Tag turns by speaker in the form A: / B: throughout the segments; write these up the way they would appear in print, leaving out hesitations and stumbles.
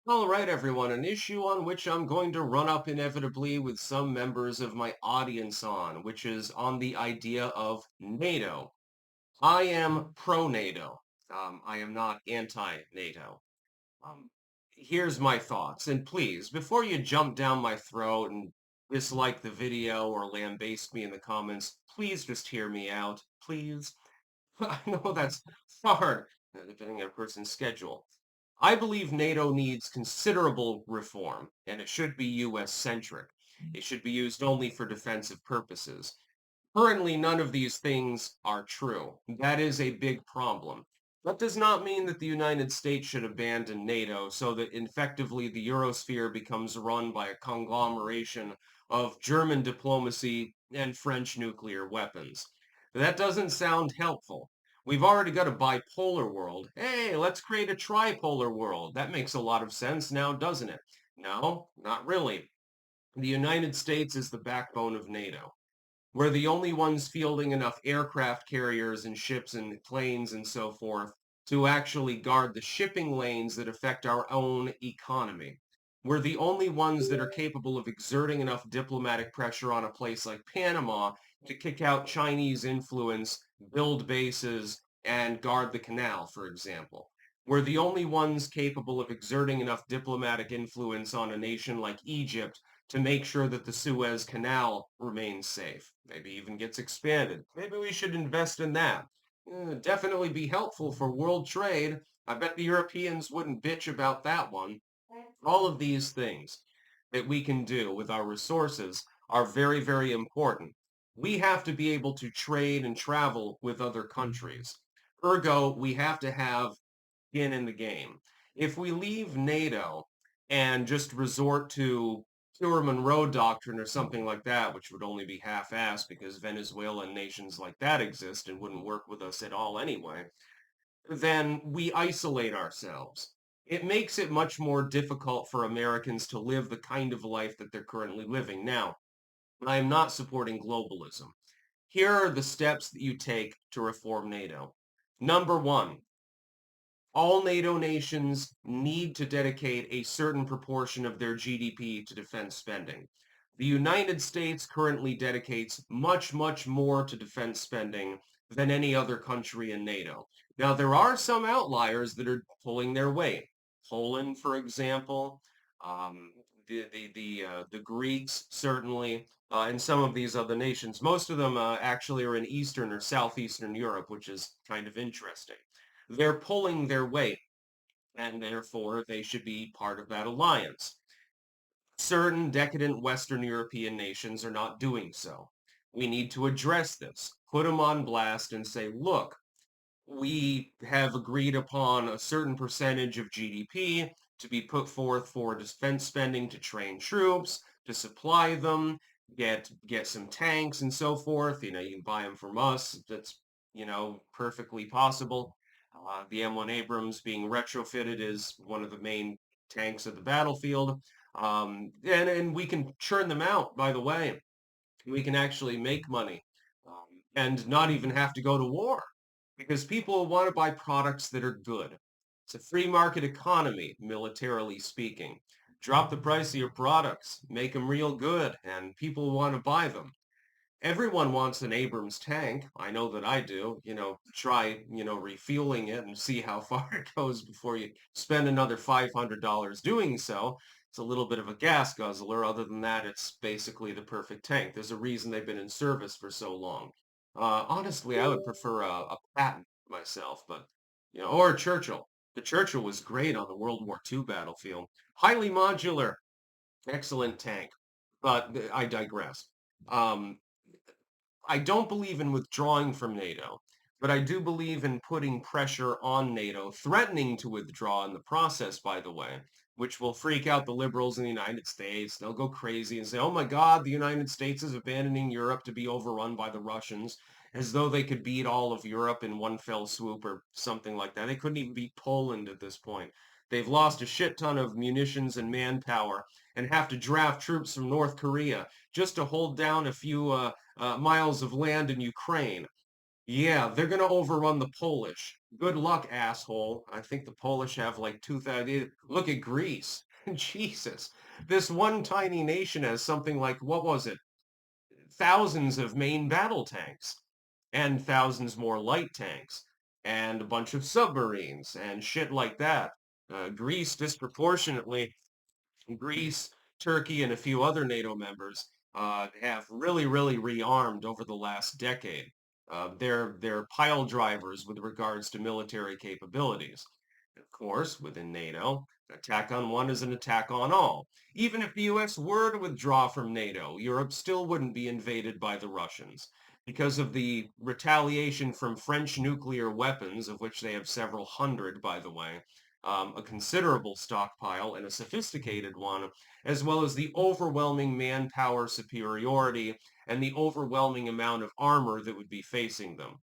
A: All right, everyone, an issue on which I'm going to run up inevitably with some members of my audience on, which is on the idea of NATO. I am pro-NATO. I am not anti-NATO. Um, Here's my thoughts, and please, before you jump down my throat and dislike the video or lambaste me in the comments, please just hear me out, please. I know that's hard, depending on a person's schedule. I believe NATO needs considerable reform, and it should be US-centric. It should be used only for defensive purposes. Currently, none of these things are true. That is a big problem. That does not mean that the United States should abandon NATO so that effectively the Eurosphere becomes run by a conglomeration of German diplomacy and French nuclear weapons. That doesn't sound helpful. We've already got a bipolar world. Hey, let's create a tripolar world. That makes a lot of sense now, doesn't it? No, not really. The United States is the backbone of NATO. We're the only ones fielding enough aircraft carriers and ships and planes and so forth to actually guard the shipping lanes that affect our own economy. We're the only ones that are capable of exerting enough diplomatic pressure on a place like Panama to kick out Chinese influence, build bases, and guard the canal, for example. We're the only ones capable of exerting enough diplomatic influence on a nation like Egypt to make sure that the Suez Canal remains safe. Maybe even gets expanded. Maybe we should invest in that. Definitely be helpful for world trade. I bet the Europeans wouldn't bitch about that one. All of these things that we can do with our resources are very, very important. We have to be able to trade and travel with other countries. Ergo, we have to have skin in the game. If we leave NATO and just resort to pure Monroe Doctrine or something like that, which would only be half-assed because Venezuela and nations like that exist and wouldn't work with us at all anyway, then we isolate ourselves. It makes it much more difficult for Americans to live the kind of life that they're currently living. Now, I am not supporting globalism. Here are the steps that you take to reform NATO. Number one, all NATO nations need to dedicate a certain proportion of their GDP to defense spending. The United States currently dedicates much, much more to defense spending than any other country in NATO. Now, there are some outliers that are pulling their weight. Poland, for example, um, the Greeks, certainly, and some of these other nations. Most of them actually are in Eastern or Southeastern Europe, which is kind of interesting. They're pulling their weight, and therefore they should be part of that alliance. Certain decadent Western European nations are not doing so. We need to address this, put them on blast, and say, look, we have agreed upon a certain percentage of GDP to be put forth for defense spending to train troops, to supply them, get some tanks and so forth. You can buy them from us. That's, perfectly possible. The M1 Abrams being retrofitted is one of the main tanks of the battlefield. And we can churn them out, by the way. We can actually make money and not even have to go to war because people want to buy products that are good. It's a free market economy, militarily speaking. Drop the price of your products, make them real good, and people want to buy them. Everyone wants an Abrams tank. I know that I do. Try, refueling it and see how far it goes before you spend another $500 doing so. It's a little bit of a gas guzzler. Other than that, it's basically the perfect tank. There's a reason they've been in service for so long. Honestly, I would prefer a Patton myself, but, or a Churchill. The Churchill was great on the World War II battlefield. Highly modular, excellent tank. But I digress. Um, I don't believe in withdrawing from NATO, but I do believe in putting pressure on NATO, threatening to withdraw in the process, by the way, which will freak out the liberals in the United States. They'll go crazy and say, oh my God, the United States is abandoning Europe to be overrun by the Russians, as though they could beat all of Europe in one fell swoop or something like that. They couldn't even beat Poland at this point. They've lost a shit ton of munitions and manpower and have to draft troops from North Korea just to hold down a few miles of land in Ukraine. Yeah, they're gonna overrun the Polish. Good luck, asshole. I think the Polish have like 2,000. Look at Greece. Jesus. This one tiny nation has something like, what was it? Thousands of main battle tanks and thousands more light tanks and a bunch of submarines and shit like that. Greece disproportionately Greece, Turkey, and a few other NATO members have really rearmed over the last decade. They're pile drivers with regards to military capabilities. Of course, within NATO, attack on one is an attack on all. Even if the US were to withdraw from NATO, Europe still wouldn't be invaded by the Russians. Because of the retaliation from French nuclear weapons, of which they have several hundred, by the way, a considerable stockpile and a sophisticated one, as well as the overwhelming manpower superiority and the overwhelming amount of armor that would be facing them.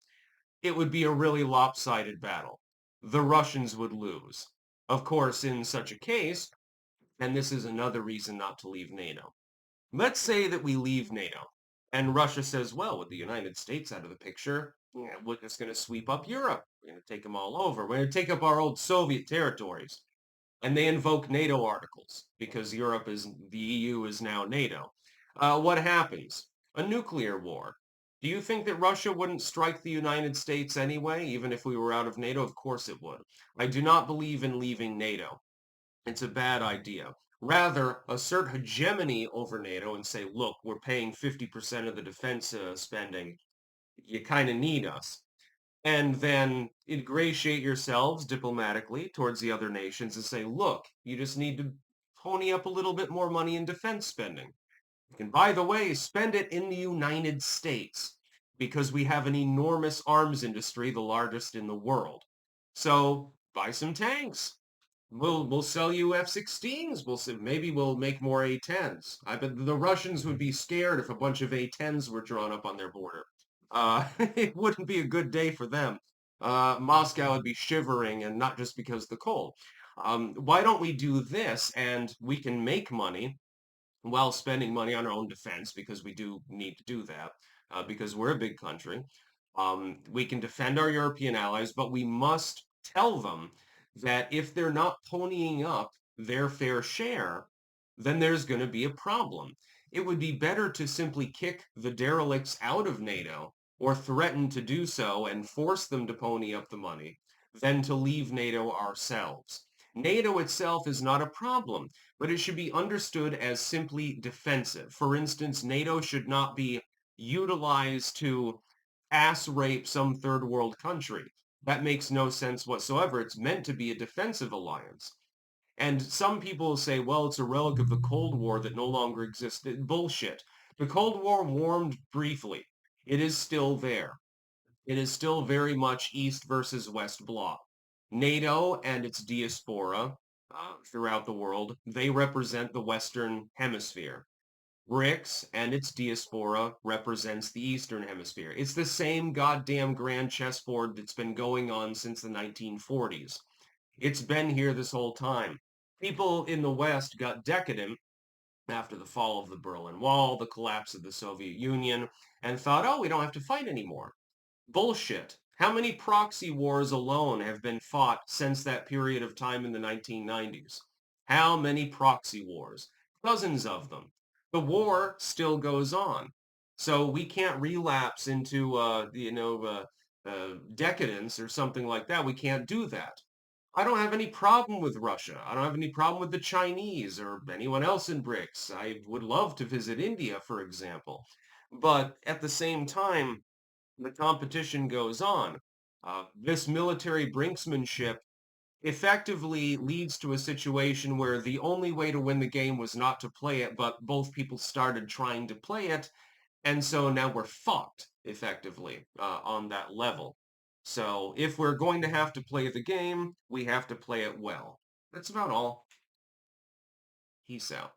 A: It would be a really lopsided battle. The Russians would lose. Of course, in such a case, and this is another reason not to leave NATO. Let's say that we leave NATO, and Russia says, well, with the United States out of the picture, yeah, we're just going to sweep up Europe. We're going to take them all over. We're going to take up our old Soviet territories. And they invoke NATO articles because the EU is now NATO. What happens? A nuclear war. Do you think that Russia wouldn't strike the United States anyway, even if we were out of NATO? Of course it would. I do not believe in leaving NATO. It's a bad idea. Rather, assert hegemony over NATO and say, look, we're paying 50% of the defense spending. You kind of need us. And then ingratiate yourselves diplomatically towards the other nations and say, look, you just need to pony up a little bit more money in defense spending. And by the way, spend it in the United States because we have an enormous arms industry, the largest in the world. So buy some tanks. We'll sell you F-16s. Maybe we'll make more A-10s. I bet the Russians would be scared if a bunch of A-10s were drawn up on their border. It wouldn't be a good day for them. Moscow would be shivering, and not just because of the cold. Why don't we do this, and we can make money while spending money on our own defense, because we do need to do that, because we're a big country. We can defend our European allies, but we must tell them that if they're not ponying up their fair share, then there's going to be a problem. It would be better to simply kick the derelicts out of NATO or threaten to do so and force them to pony up the money than to leave NATO ourselves. NATO itself is not a problem, but it should be understood as simply defensive. For instance, NATO should not be utilized to ass rape some third world country. That makes no sense whatsoever. It's meant to be a defensive alliance. And some people say, well, it's a relic of the Cold War that no longer exists. Bullshit. The Cold War warmed briefly. It is still there. It is still very much East versus West bloc. NATO and its diaspora throughout the world, they represent the Western Hemisphere. BRICS and its diaspora represents the Eastern Hemisphere. It's the same goddamn grand chessboard that's been going on since the 1940s. It's been here this whole time. People in the West got decadent after the fall of the Berlin Wall, the collapse of the Soviet Union, and thought, oh, we don't have to fight anymore. Bullshit. How many proxy wars alone have been fought since that period of time in the 1990s? How many proxy wars? Dozens of them. The war still goes on. So we can't relapse into, decadence or something like that. We can't do that. I don't have any problem with Russia. I don't have any problem with the Chinese or anyone else in BRICS. I would love to visit India, for example. But at the same time, the competition goes on. This military brinksmanship effectively leads to a situation where the only way to win the game was not to play it, but both people started trying to play it, and so now we're fucked effectively on that level. So if we're going to have to play the game, we have to play it well. That's about all. Peace out.